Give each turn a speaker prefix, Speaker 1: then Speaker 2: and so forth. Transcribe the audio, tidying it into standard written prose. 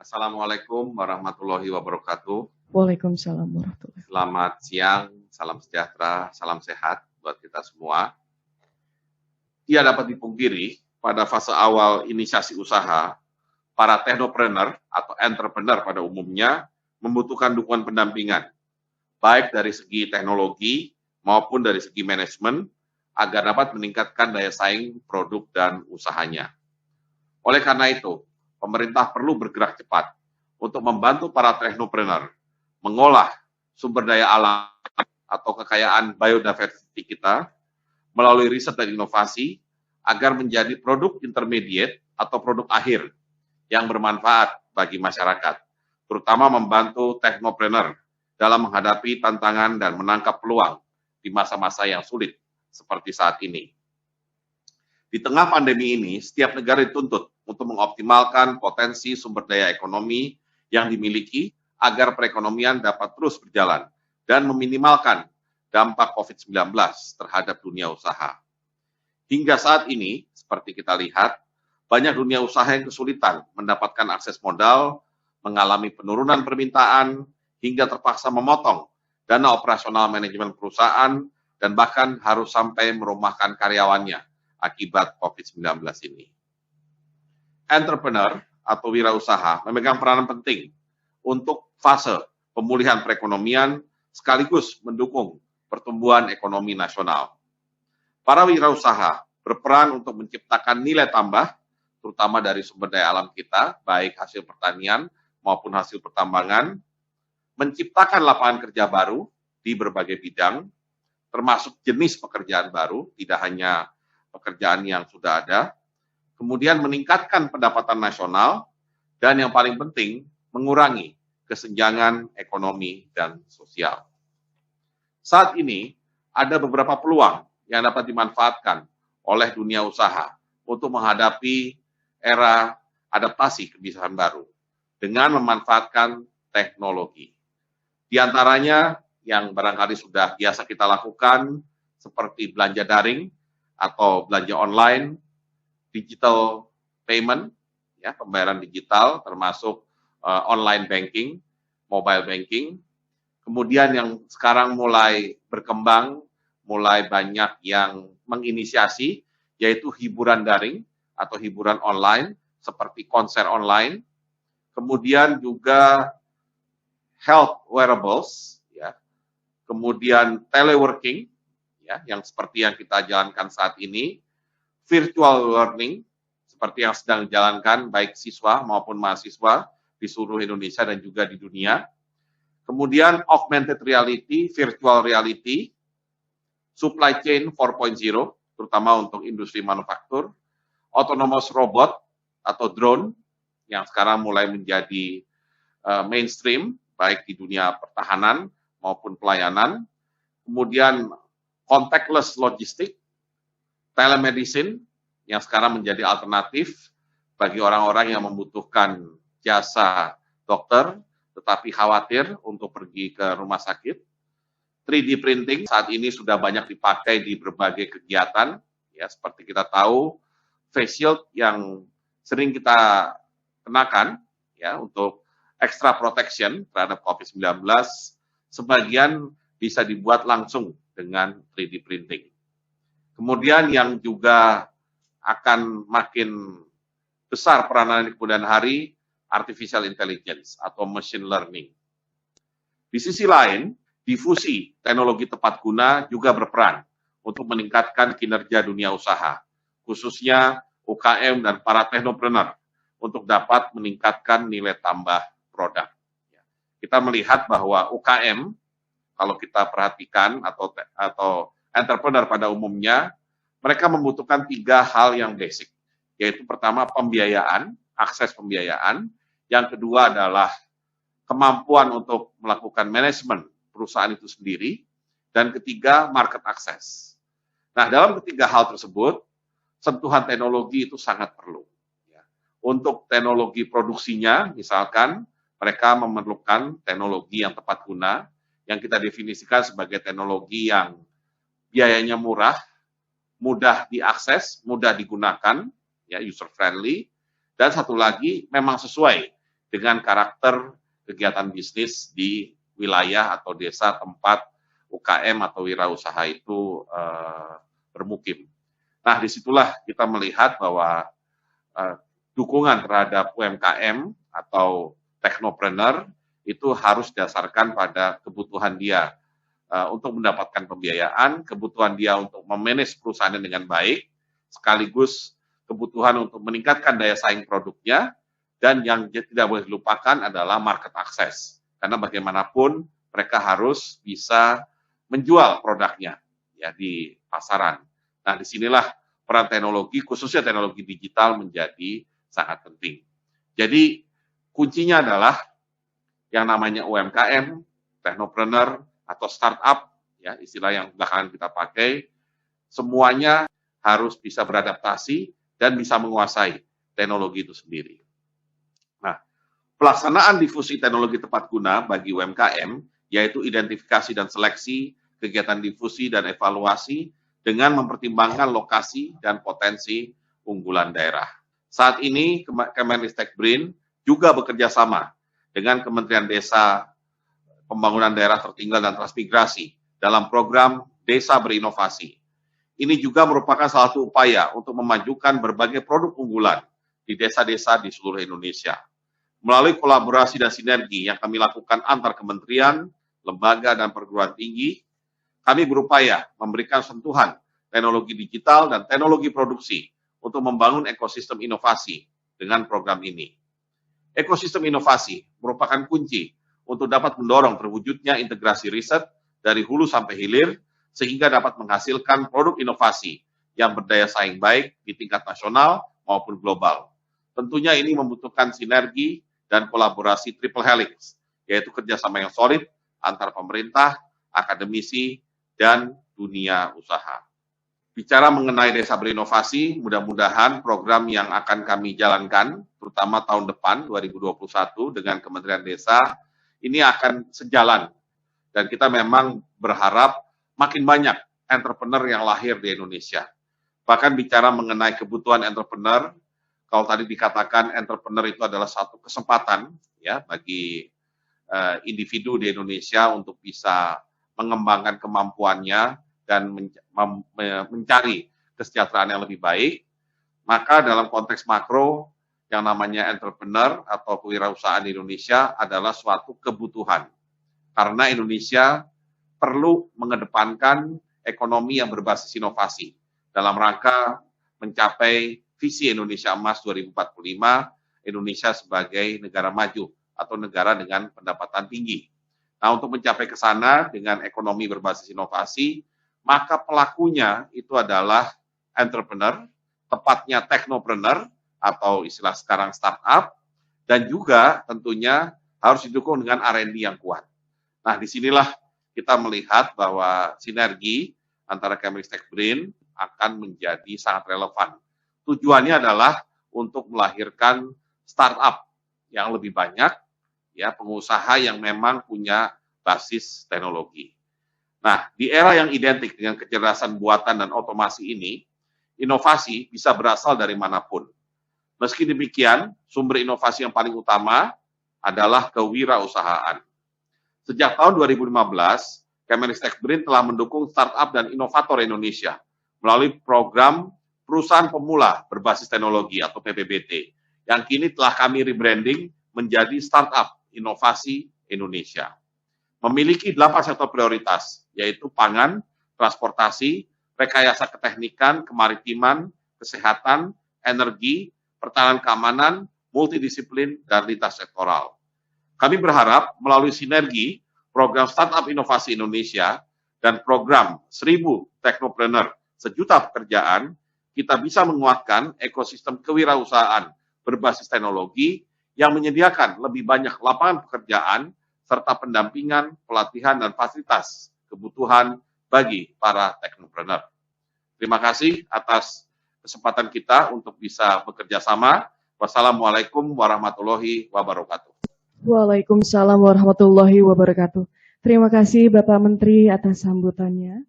Speaker 1: Assalamualaikum warahmatullahi wabarakatuh.
Speaker 2: Waalaikumsalam warahmatullahi wabarakatuh.
Speaker 1: Selamat siang, salam sejahtera, salam sehat buat kita semua. Tidak dapat dipungkiri, pada fase awal inisiasi usaha, para technopreneur atau entrepreneur pada umumnya membutuhkan dukungan pendampingan, baik dari segi teknologi maupun dari segi manajemen, agar dapat meningkatkan daya saing produk dan usahanya. Oleh karena itu, pemerintah perlu bergerak cepat untuk membantu para technopreneur mengolah sumber daya alam atau kekayaan biodiversity kita melalui riset dan inovasi agar menjadi produk intermediate atau produk akhir yang bermanfaat bagi masyarakat, terutama membantu technopreneur dalam menghadapi tantangan dan menangkap peluang di masa-masa yang sulit seperti saat ini. Di tengah pandemi ini, setiap negara dituntut untuk mengoptimalkan potensi sumber daya ekonomi yang dimiliki agar perekonomian dapat terus berjalan dan meminimalkan dampak COVID-19 terhadap dunia usaha. Hingga saat ini, seperti kita lihat, banyak dunia usaha yang kesulitan mendapatkan akses modal, mengalami penurunan permintaan, hingga terpaksa memotong dana operasional manajemen perusahaan, dan bahkan harus sampai merumahkan karyawannya akibat COVID-19 ini. Entrepreneur atau wirausaha memegang peranan penting untuk fase pemulihan perekonomian sekaligus mendukung pertumbuhan ekonomi nasional. Para wirausaha berperan untuk menciptakan nilai tambah, terutama dari sumber daya alam kita, baik hasil pertanian maupun hasil pertambangan, menciptakan lapangan kerja baru di berbagai bidang, termasuk jenis pekerjaan baru, tidak hanya pekerjaan yang sudah ada, kemudian meningkatkan pendapatan nasional, dan yang paling penting, mengurangi kesenjangan ekonomi dan sosial. Saat ini, ada beberapa peluang yang dapat dimanfaatkan oleh dunia usaha untuk menghadapi era adaptasi kebiasaan baru dengan memanfaatkan teknologi. Di antaranya yang barangkali sudah biasa kita lakukan seperti belanja daring atau belanja online, digital payment, ya, pembayaran digital termasuk online banking, mobile banking. Kemudian yang sekarang mulai berkembang, mulai banyak yang menginisiasi, yaitu hiburan daring atau hiburan online, seperti konser online. Kemudian juga health wearables, ya. Kemudian teleworking, ya, yang seperti yang kita jalankan saat ini, virtual learning, seperti yang sedang dijalankan baik siswa maupun mahasiswa di seluruh Indonesia dan juga di dunia. Kemudian augmented reality, virtual reality, supply chain 4.0, terutama untuk industri manufaktur, autonomous robot atau drone, yang sekarang mulai menjadi mainstream, baik di dunia pertahanan maupun pelayanan. Kemudian contactless logistik, telemedicine, yang sekarang menjadi alternatif bagi orang-orang yang membutuhkan jasa dokter, tetapi khawatir untuk pergi ke rumah sakit. 3D printing saat ini sudah banyak dipakai di berbagai kegiatan, ya, seperti kita tahu, face shield yang sering kita kenakan, ya, untuk extra protection terhadap COVID-19, sebagian bisa dibuat langsung dengan 3D printing. Kemudian yang juga akan makin besar peranan di kemudian hari, artificial intelligence atau machine learning. Di sisi lain, difusi teknologi tepat guna juga berperan untuk meningkatkan kinerja dunia usaha, khususnya UKM dan para technopreneur, untuk dapat meningkatkan nilai tambah produk. Kita melihat bahwa UKM, kalau kita perhatikan atau entrepreneur pada umumnya, mereka membutuhkan 3 hal yang basic, yaitu pertama pembiayaan, akses pembiayaan, yang kedua adalah kemampuan untuk melakukan manajemen perusahaan itu sendiri, dan ketiga market access. Nah, dalam ketiga hal tersebut, sentuhan teknologi itu sangat perlu. Untuk teknologi produksinya, misalkan mereka memerlukan teknologi yang tepat guna, yang kita definisikan sebagai teknologi yang biayanya murah, mudah diakses, mudah digunakan, ya, user friendly, dan satu lagi memang sesuai dengan karakter kegiatan bisnis di wilayah atau desa tempat UKM atau wirausaha itu bermukim. Nah, disitulah kita melihat bahwa dukungan terhadap UMKM atau teknopreneur itu harus didasarkan pada kebutuhan dia untuk mendapatkan pembiayaan, kebutuhan dia untuk memanage perusahaannya dengan baik, sekaligus kebutuhan untuk meningkatkan daya saing produknya, dan yang tidak boleh dilupakan adalah market access. Karena bagaimanapun mereka harus bisa menjual produknya ya di pasaran. Nah, disinilah peran teknologi, khususnya teknologi digital menjadi sangat penting. Jadi kuncinya adalah yang namanya UMKM, teknopreneur, atau startup, ya istilah yang belakangan kita pakai, semuanya harus bisa beradaptasi dan bisa menguasai teknologi itu sendiri. Nah, pelaksanaan difusi teknologi tepat guna bagi UMKM, yaitu identifikasi dan seleksi, kegiatan difusi dan evaluasi, dengan mempertimbangkan lokasi dan potensi unggulan daerah. Saat ini, Kemenristek BRIN juga bekerja sama dengan Kementerian Desa, Pembangunan Daerah Tertinggal dan Transmigrasi dalam program Desa Berinovasi. Ini juga merupakan salah satu upaya untuk memajukan berbagai produk unggulan di desa-desa di seluruh Indonesia. Melalui kolaborasi dan sinergi yang kami lakukan antar kementerian, lembaga, dan perguruan tinggi, kami berupaya memberikan sentuhan teknologi digital dan teknologi produksi untuk membangun ekosistem inovasi dengan program ini. Ekosistem inovasi merupakan kunci untuk dapat mendorong terwujudnya integrasi riset dari hulu sampai hilir, sehingga dapat menghasilkan produk inovasi yang berdaya saing baik di tingkat nasional maupun global. Tentunya ini membutuhkan sinergi dan kolaborasi triple helix, yaitu kerjasama yang solid antar pemerintah, akademisi, dan dunia usaha. Bicara mengenai Desa Berinovasi, mudah-mudahan program yang akan kami jalankan, terutama tahun depan 2021 dengan Kementerian Desa, ini akan sejalan. Dan kita memang berharap makin banyak entrepreneur yang lahir di Indonesia. Bahkan bicara mengenai kebutuhan entrepreneur, kalau tadi dikatakan entrepreneur itu adalah satu kesempatan ya bagi individu di Indonesia untuk bisa mengembangkan kemampuannya dan mencari kesejahteraan yang lebih baik, maka dalam konteks makro yang namanya entrepreneur atau kewirausahaan di Indonesia adalah suatu kebutuhan. Karena Indonesia perlu mengedepankan ekonomi yang berbasis inovasi dalam rangka mencapai visi Indonesia Emas 2045, Indonesia sebagai negara maju atau negara dengan pendapatan tinggi. Nah, untuk mencapai ke sana dengan ekonomi berbasis inovasi, maka pelakunya itu adalah entrepreneur, tepatnya teknopreneur atau istilah sekarang startup, dan juga tentunya harus didukung dengan R&D yang kuat. Nah, disinilah kita melihat bahwa sinergi antara Kemenristek BRIN akan menjadi sangat relevan. Tujuannya adalah untuk melahirkan startup yang lebih banyak, ya pengusaha yang memang punya basis teknologi. Nah, di era yang identik dengan kecerdasan buatan dan otomasi ini, inovasi bisa berasal dari manapun. Meski demikian, sumber inovasi yang paling utama adalah kewirausahaan. Sejak tahun 2015, Kemenristek BRIN telah mendukung startup dan inovator Indonesia melalui program Perusahaan Pemula Berbasis Teknologi atau PPBT, yang kini telah kami rebranding menjadi Startup Inovasi Indonesia. Memiliki 8 sektor prioritas, yaitu pangan, transportasi, rekayasa keteknikan, kemaritiman, kesehatan, energi, pertahanan keamanan, multidisiplin, dan lintas sektoral. Kami berharap melalui sinergi program Startup Inovasi Indonesia dan program 1000 Teknopreneur Sejuta Pekerjaan, kita bisa menguatkan ekosistem kewirausahaan berbasis teknologi yang menyediakan lebih banyak lapangan pekerjaan serta pendampingan, pelatihan, dan fasilitas kebutuhan bagi para teknopreneur. Terima kasih atas kesempatan kita untuk bisa bekerja sama. Wassalamualaikum warahmatullahi wabarakatuh.
Speaker 2: Waalaikumsalam warahmatullahi wabarakatuh. Terima kasih Bapak Menteri atas sambutannya.